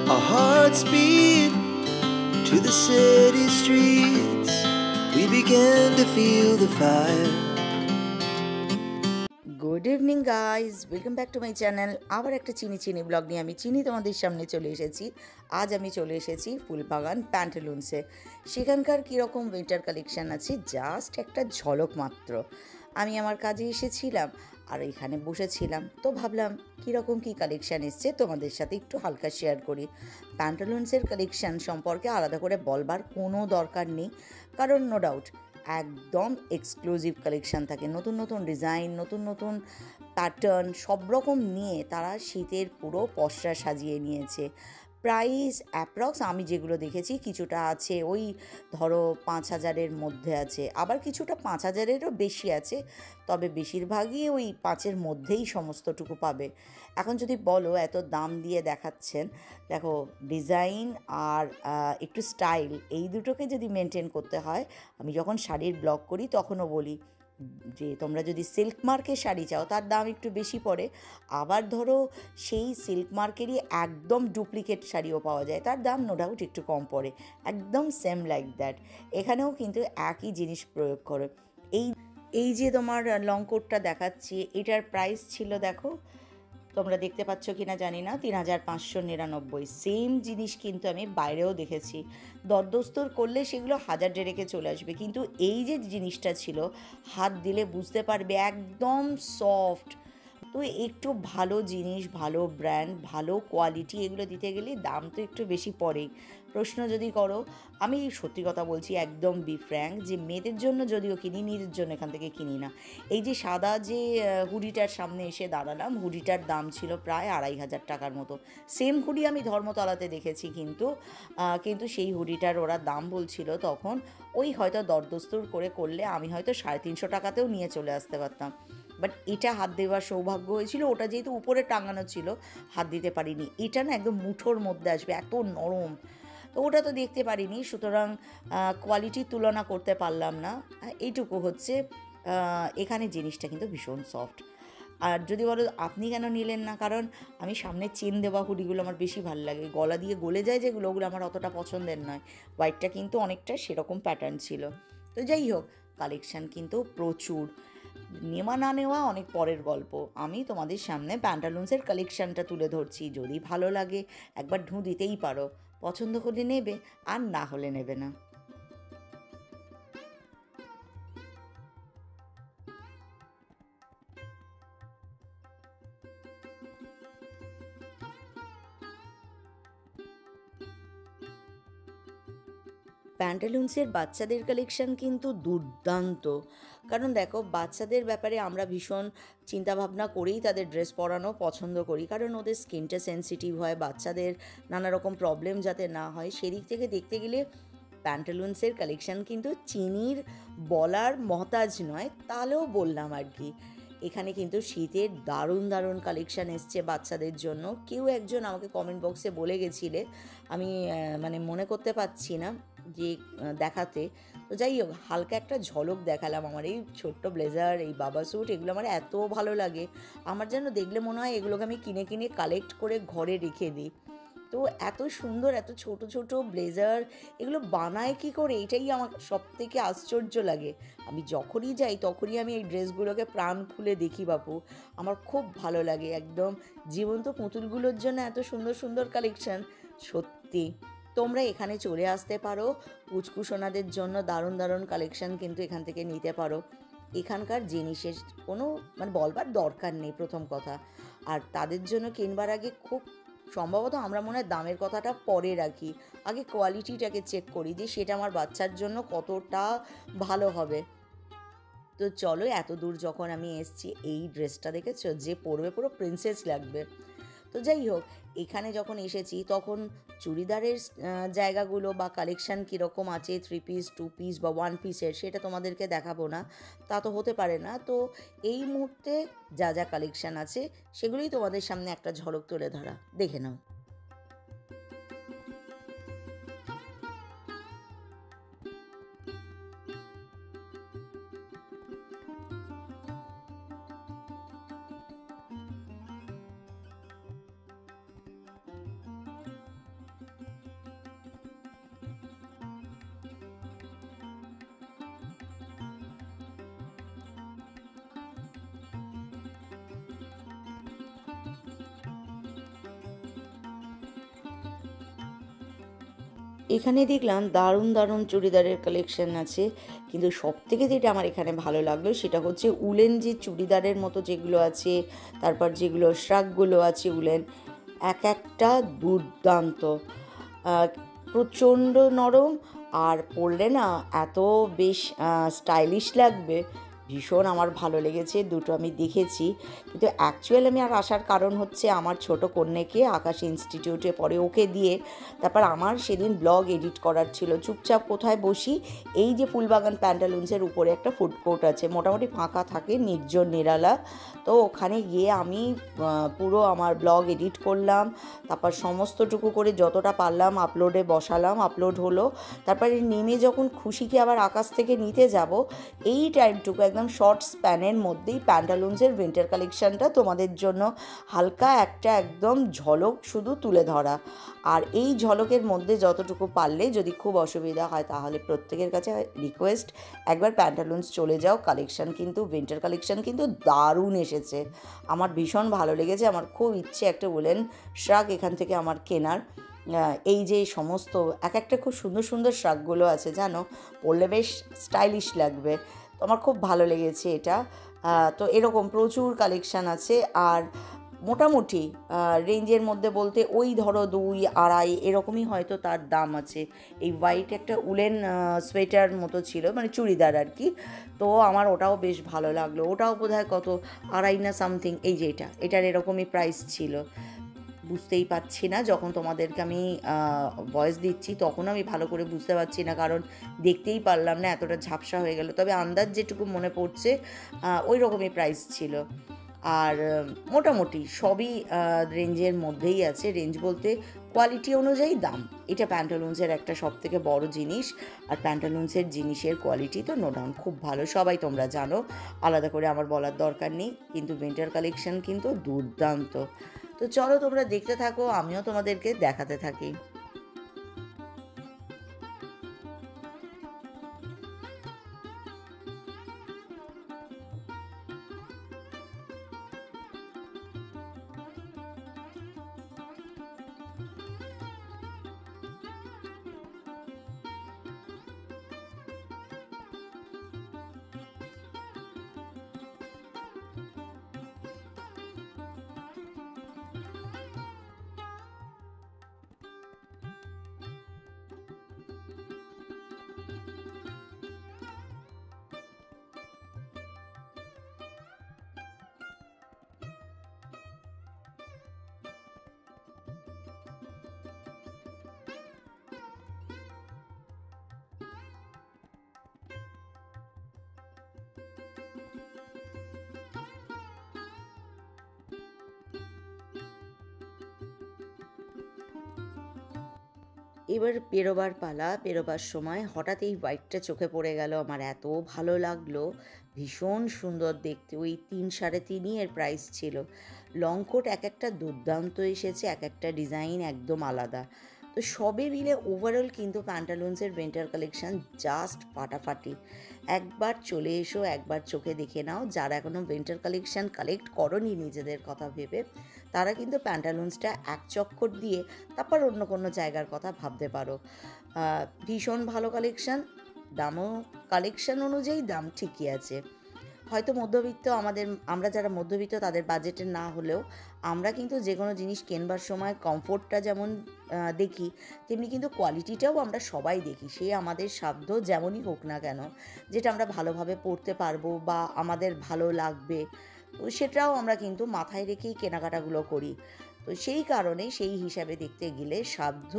Our hearts beat to the city streets. We began to feel the fire. Good evening guys, welcome back to my channel. আবার একটা চিনি blog নিয়ে আমি তোমাদের সামনে চলে এসেছি। আজ আমি চলে এসেছি ফুলবাগান প্যান্টালুন্সে। সেখানকার কীরকম উইন্টার কালেকশান আছে জাস্ট একটা ঝলক মাত্র। আমি আমার কাজে এসেছিলাম আর এখানে বসেছিলাম, তো ভাবলাম কীরকম কী কালেকশান এসছে তোমাদের সাথে একটু হালকা শেয়ার করি। প্যান্টালুন্সের কালেকশান সম্পর্কে আলাদা করে বলবার কোনো দরকার নেই, কারণ নো ডাউট একদম এক্সক্লুসিভ কালেকশান থাকে। নতুন নতুন ডিজাইন, নতুন নতুন প্যাটার্ন সব রকম নিয়ে তারা শীতের পুরো পসরা সাজিয়ে নিয়েছে। প্রাইস অ্যাপ্রক্স আমি যেগুলো দেখেছি কিছুটা আছে ওই ধরো 5,000-এর মধ্যে আছে, আবার কিছুটা 5,000-এরও বেশি আছে, তবে বেশিরভাগই ওই 5-এর মধ্যেই সমস্তটুকু পাবে। এখন যদি বলো এত দাম দিয়ে দেখাচ্ছেন, দেখো ডিজাইন আর একটু স্টাইল এই দুটোকে যদি মেনটেন করতে হয়, আমি যখন শাড়ির ব্লগ করি তখনও বলি যে তোমরা যদি সিল্ক মার্কের শাড়ি চাও তার দাম একটু বেশি পড়ে, আবার ধরো সেই সিল্ক মার্কেরই একদম ডুপ্লিকেট শাড়িও পাওয়া যায়, তার দাম নো ডাউট একটু কম পড়ে। একদম সেম লাইক দ্যাট এখানেও কিন্তু একই জিনিস প্রয়োগ করে। এই এই যে তোমার লং কোটটা দেখাচ্ছি, এটার প্রাইস ছিল, দেখো তোমরা দেখতে পাচ্ছ কি না জানি না, 3,599। সেম জিনিস কিন্তু আমি বাইরেও দেখেছি, দরদস্তর করলে সেগুলো 1,000 চলে আসবে, কিন্তু এই যে জিনিসটা ছিল হাত দিলে বুঝতে পারবে একদম সফট। তো একটু ভালো জিনিস, ভালো ব্র্যান্ড, ভালো কোয়ালিটি এগুলো দিতে গেলে দাম তো একটু বেশি পড়েই। প্রশ্ন যদি করো, আমি সত্যি কথা বলছি একদম বি ফ্র্যাঙ্ক, যে মেয়েদের জন্য যদিও কিনি, নিজের জন্য এখান থেকে কিনি না। এই যে সাদা যে হুডিটার সামনে এসে দাঁড়ালাম, হুডিটার দাম ছিল প্রায় 2,500 টাকার মতো। সেম হুডি আমি ধর্মতলাতে দেখেছি, কিন্তু সেই হুডিটার ওরা দাম বলছিল তখন ওই হয়তো দরদস্তুর করলে আমি হয়তো 350 টাকাতেও নিয়ে চলে আসতে পারতাম। বাট এটা হাত দেওয়ার সৌভাগ্য হয়েছিল, ওটা যেহেতু উপরে টাঙানো ছিল হাত দিতে পারিনি। এটা না একদম মুঠোর মধ্যে আসবে, এত নরম, তো ওটা তো দেখতে পারিনি, সুতরাং কোয়ালিটির তুলনা করতে পারলাম না। এইটুকু হচ্ছে, এখানে জিনিসটা কিন্তু ভীষণ সফট। আর যদি বলো আপনি কেন নিলেন না, কারণ আমি সামনে চেন দেওয়া হুডিগুলো আমার বেশি ভালো লাগে, গলা দিয়ে গলে যায় যেগুলো, ওগুলো আমার অতটা পছন্দের নয়। হোয়াইটটা কিন্তু অনেকটা সেরকম প্যাটার্ন ছিল। তো যাই হোক, কালেকশান কিন্তু প্রচুর। নেওয়া না নেওয়া অনেক পরের গল্প, আমি তোমাদের সামনে প্যান্টালুন্সের কালেকশানটা তুলে ধরছি। যদি ভালো লাগে একবার ঢু দিতেই পারো, পছন্দ করলে নেবে, আর না হলে নেবে না। প্যান্টালুন্সের বাচ্চাদের কালেকশান কিন্তু দুর্দান্ত, কারণ দেখো বাচ্চাদের ব্যাপারে আমরা ভীষণ চিন্তাভাবনা করেই তাদের ড্রেস পরানো পছন্দ করি, কারণ ওদের স্কিনটা সেন্সিটিভ হয়, বাচ্চাদের নানা রকম প্রবলেম যাতে না হয় সেদিক থেকে দেখতে গেলে প্যান্টালুন্সের কালেকশান কিন্তু চিনির বলার মহতাজ নয়, তাহলেও বললাম আর কি। এখানে কিন্তু শীতের দারুণ দারুণ কালেকশান এসছে বাচ্চাদের জন্য। কেউ একজন আমাকে কমেন্ট বক্সে বলে গেছিলে, আমি মানে মনে করতে পারছি না যে দেখাতে, তো যাই হোক হালকা একটা ঝলক দেখালাম। আমার এই ছোট্ট ব্লেজার, এই বাবা স্যুট, এগুলো আমার এত ভালো লাগে, আমার যেন দেখলে মনে হয় এগুলোকে আমি কিনে কিনে কালেক্ট করে ঘরে রেখে দিই। তো এত সুন্দর, এত ছোট ছোট ব্লেজার এগুলো বানায় কী করে, এটাই আমার সবথেকে আশ্চর্য লাগে। আমি যখনই যাই তখনই আমি এই ড্রেসগুলোকে প্রাণ খুলে দেখি বাপু, আমার খুব ভালো লাগে। একদম জীবন্ত পুতুলগুলোর জন্য এত সুন্দর সুন্দর কালেকশান, সত্যি তোমরা এখানে চলে আসতে পারো। পুচকুসোনাদের জন্য দারুণ দারুণ কালেকশান কিন্তু এখান থেকে নিতে পারো। এখানকার জিনিসের কোনো মানে বলবার দরকার নেই প্রথম কথা, আর তাদের জন্য কিনবার আগে খুব সম্ভবত আমরা মনে হয় দামের কথাটা পরে রাখি, আগে কোয়ালিটিটাকে চেক করি যে সেটা আমার বাচ্চার জন্য কতটা ভালো হবে। তো চলো, এত দূর যখন আমি এসছি, এই ড্রেসটা দেখেছো, যে পরবে পুরো প্রিন্সেস লাগবে। তো যাই হোক, এখানে যখন এসেছি তখন চুড়িদারের জায়গাগুলো বা কালেকশান কীরকম আছে, 3 পিস 2 পিস বা 1 পিসের, সেটা তোমাদেরকে দেখাবো না, তা তো হতে পারে না। তো এই মুহূর্তে যা যা কালেকশান আছে সেগুলোই তোমাদের সামনে একটা ঝলক তুলে ধরা, দেখে নাও। এখানে দেখলাম দারুণ দারুণ চুড়িদারের কালেকশন আছে, কিন্তু সবথেকে যেটা আমার এখানে ভালো লাগলো সেটা হচ্ছে উলেন যে চুড়িদারের মতো যেগুলো আছে, তারপর যেগুলো শ্রাগগুলো আছে উলেন, এক একটা দুর্দান্ত, প্রচণ্ড নরম, আর পরলে না এত বেশ স্টাইলিশ লাগবে, ভীষণ আমার ভালো লেগেছে। দুটো আমি দেখেছি, কিন্তু অ্যাকচুয়াল আমি আর আসার কারণ হচ্ছে আমার ছোট কন্যাকে আকাশ ইনস্টিটিউটে পড়ে, ওকে দিয়ে তারপর আমার সেদিন ব্লগ এডিট করার ছিল। চুপচাপ কোথায় বসি, এই যে ফুলবাগান প্যান্টালুন্সের উপরে একটা ফুড কোর্ট আছে, মোটামুটি ফাঁকা থাকে, নির্জন নিরালা, তো ওখানে গিয়ে আমি পুরো আমার ব্লগ এডিট করলাম, তারপর সমস্তটুকু করে যতটা পারলাম আপলোডে বসালাম, আপলোড হলো। তারপরে নেমে যখন খুশিকে আবার আকাশ থেকে নিতে যাব, এই টাইমটুকু একদম শর্ট স্প্যানের মধ্যেই প্যান্টালুন্সের উইন্টার কালেকশানটা তোমাদের জন্য হালকা একটা একদম ঝলক শুধু তুলে ধরা। আর এই ঝলকের মধ্যে যতটুকু পারলে, যদি খুব অসুবিধা হয় তাহলে প্রত্যেকের কাছে রিকোয়েস্ট, একবার প্যান্টালুন্স চলে যাও। কালেকশান কিন্তু উইন্টার কালেকশান কিন্তু দারুণ এসেছে, আমার ভীষণ ভালো লেগেছে। আমার খুব ইচ্ছে একটা উলেন শ্রাগ এখান থেকে আমার কেনার। এই যে সমস্ত এক একটা খুব সুন্দর সুন্দর শ্রাগগুলো আছে, জানো, পরলে বেশ স্টাইলিশ লাগবে, তো আমার খুব ভালো লেগেছে এটা। তো এরকম প্রচুর কালেকশান আছে। আর মোটামুটি রেঞ্জের মধ্যে বলতে ওই ধরো 2-2.5 এরকমই হয়তো তার দাম আছে। এই হোয়াইট একটা উলেন সোয়েটার মতো ছিল, মানে চুড়িদার আর কি, তো আমার ওটাও বেশ ভালো লাগলো। ওটাও বোধহয় কত 2.5 না সামথিং, এই যে এটার এরকমই প্রাইস ছিল। বুঝতেই পারছি না, যখন তোমাদেরকে আমি ভয়েস দিচ্ছি তখন আমি ভালো করে বুঝতে পারছি না, কারণ দেখতেই পারলাম না, এতটা ঝাপসা হয়ে গেল। তবে আন্দাজ যেটুকু মনে পড়ছে ওই রকমই প্রাইস ছিল। আর মোটামুটি সবই রেঞ্জের মধ্যেই আছে, রেঞ্জ বলতে কোয়ালিটি অনুযায়ী দাম। এটা প্যান্টালুন্সের একটা সবথেকে বড় জিনিস, আর প্যান্টালুন্সের জিনিসের কোয়ালিটি তো নো ডাউন খুব ভালো, সবাই তোমরা জানো, আলাদা করে আমার বলার দরকার নেই। কিন্তু উইন্টার কালেকশন কিন্তু দুর্দান্ত। তো চলো তোমরা দেখতে থাকো, আমিও তোমাদেরকে দেখাতে থাকি। এবার বেরোবার পালা, বেরোবার সময় হঠাৎ এই হোয়াইটটা চোখে পড়ে গেল, আমার এত ভালো লাগলো, ভীষণ সুন্দর দেখতে। ওই 3-3.5 এর প্রাইস ছিল। লং কোট এক একটা দুর্দান্ত এসেছে, এক একটা ডিজাইন একদম আলাদা। তো সবে মিলে ওভারঅল কিন্তু প্যান্টালুন্সের উইন্টার কালেকশান জাস্ট ফাটাফাটি। একবার চলে এসো, একবার চোখে দেখে নাও। যারা এখনও উইন্টার কালেকশান কালেক্ট করনি নিজেদের কথা ভেবে, তারা কিন্তু প্যান্টালুন্সটা এক চক্কর দিয়ে তারপর অন্য কোনো জায়গার কথা ভাবতে পারো। ভীষণ ভালো কালেকশান, দামও কালেকশান অনুযায়ী দাম ঠিকই আছে। হয়তো মধ্যবিত্ত আমরা যারা মধ্যবিত্ত তাদের বাজেটের না হলেও আমরা কিন্তু যে কোনো জিনিস কেনবার সময় কমফোর্টটা যেমন দেখি, তেমনি কিন্তু কোয়ালিটিটাও আমরা সবাই দেখি। সে আমাদের সাধ্য যেমনই হোক না কেন, যেটা আমরা ভালোভাবে পড়তে পারবো বা আমাদের ভালো লাগবে, তো সেটাও আমরা কিন্তু মাথায় রেখেই কেনাকাটাগুলো করি। তো সেই কারণে সেই হিসাবে দেখতে গেলে সাধ্য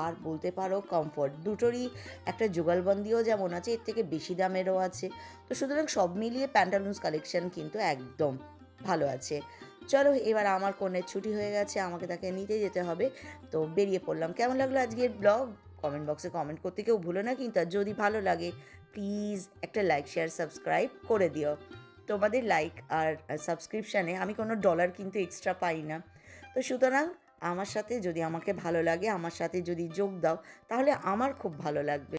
আর বলতে পারো কমফোর্ট দুটোরই একটা যুগলবন্দিও যেমন আছে, এর থেকে বেশি দামেরও আছে। তো সুতরাং সব মিলিয়ে প্যান্টালুন্স কালেকশন কিন্তু একদম ভালো আছে। চলো, এবার আমার কনের ছুটি হয়ে গেছে, আমাকে তাকে নিতে যেতে হবে, তো বেরিয়ে পড়লাম। কেমন লাগলো আজকের ব্লগ কমেন্ট বক্সে কমেন্ট করতে কেউ ভুলো না কিন্তু। আর যদি ভালো লাগে প্লিজ একটা লাইক শেয়ার সাবস্ক্রাইব করে দিও। তোমাদের লাইক আর সাবস্ক্রিপশানে আমি কোনো ডলার কিন্তু এক্সট্রা পাই না। তো সুতরাং আমার সাথে যদি আমাকে ভালো লাগে, আমার সাথে যদি যোগ দাও, তাহলে আমার খুব ভালো লাগবে।